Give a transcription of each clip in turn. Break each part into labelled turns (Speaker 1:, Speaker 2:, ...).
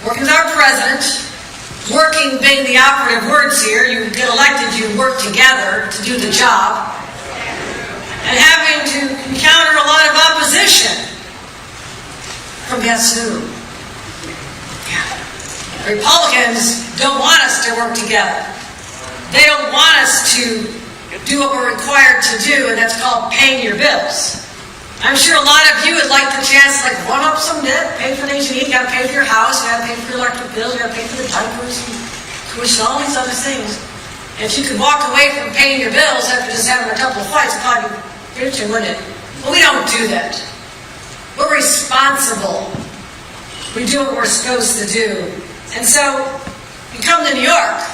Speaker 1: working with our president, working being the operative words here, you get elected, you work together to do the job, and having to encounter a lot of opposition from guess who? The Republicans don't want us to work together. They don't want us to do what we're required to do, and that's called paying your bills. I'm sure a lot of you would like the chance to run up some debt, pay for things you need, you gotta pay for your house, you gotta pay for your electric bills, you gotta pay for the diapers, and tuition, all these other things. And if you could walk away from paying your bills after just having a couple of fights, it'd probably be interesting, wouldn't it? But we don't do that. We're responsible. We do what we're supposed to do. And so, you come to New York.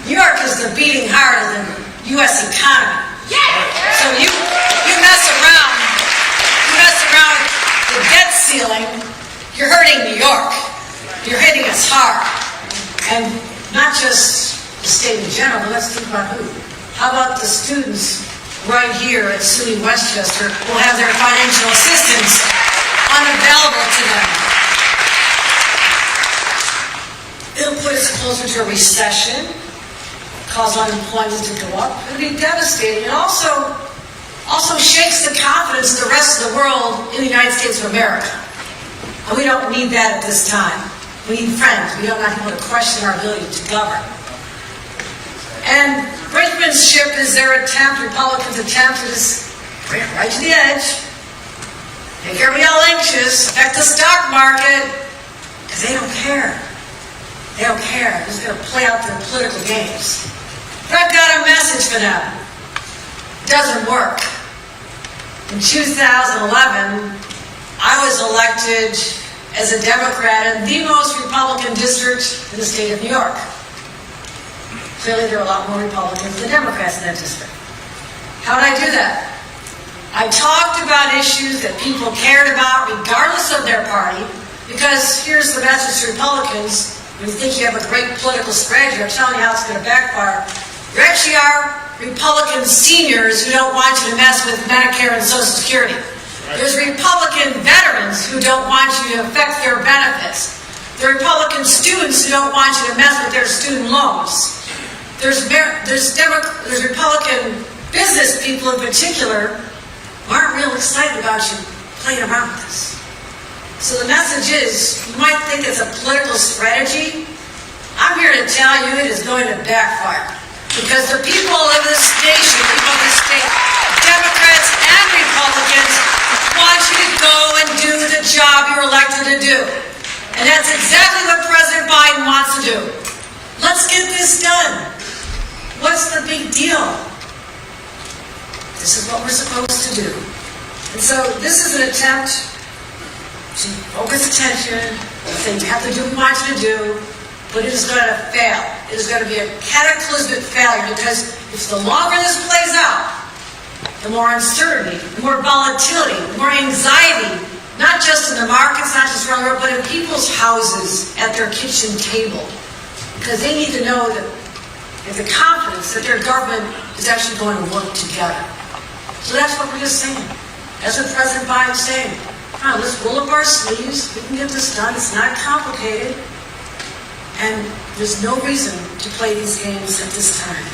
Speaker 1: New York is the beating heart of the U.S. economy. So you mess around with the debt ceiling, you're hurting New York. You're hitting us hard. And not just the state in general, but let's think about who. How about the students right here at SUNY Westchester who will have their financial assistance unavailable to them? It'll put us closer to a recession, cause unemployment to go up. It'll be devastating. It also shakes the confidence of the rest of the world in the United States of America. And we don't need that at this time. We need friends. We don't want people to question our ability to govern. And brinkmanship is their attempt, Republicans' attempt to just bring it right to the edge, make everybody all anxious, affect the stock market, because they don't care. They don't care. They're just going to play out their political games. But I've got a message for them. It doesn't work. In 2011, I was elected as a Democrat in the most Republican district in the state of New York. Clearly, there are a lot more Republicans than Democrats in that district. How did I do that? I talked about issues that people cared about regardless of their party, because here's the message to Republicans. When you think you have a great political strategy, I'm telling you how it's going to backfire. There actually are Republican seniors who don't want you to mess with Medicare and Social Security. There's Republican veterans who don't want you to affect their benefits. There are Republican students who don't want you to mess with their student loans. There's Republican business people in particular who aren't real excited about you playing around with this. So the message is, you might think it's a political strategy. I'm here to tell you it is going to backfire. Because the people of this nation, people of this state, Democrats and Republicans, want you to go and do the job you're elected to do. And that's exactly what President Biden wants to do. Let's get this done. What's the big deal? This is what we're supposed to do. And so this is an attempt to focus attention, say you have to do what we want you to do, but it is going to fail. It is going to be a cataclysmic failure, because if the longer this plays out, the more uncertainty, the more volatility, the more anxiety, not just in the markets, not just around the world, but in people's houses, at their kitchen table. Because they need to know that the confidence that their government is actually going to work together. So that's what we're just saying. That's what President Biden's saying. Come on, let's roll up our sleeves. We can get this done. It's not complicated. And there's no reason to play these games at this time.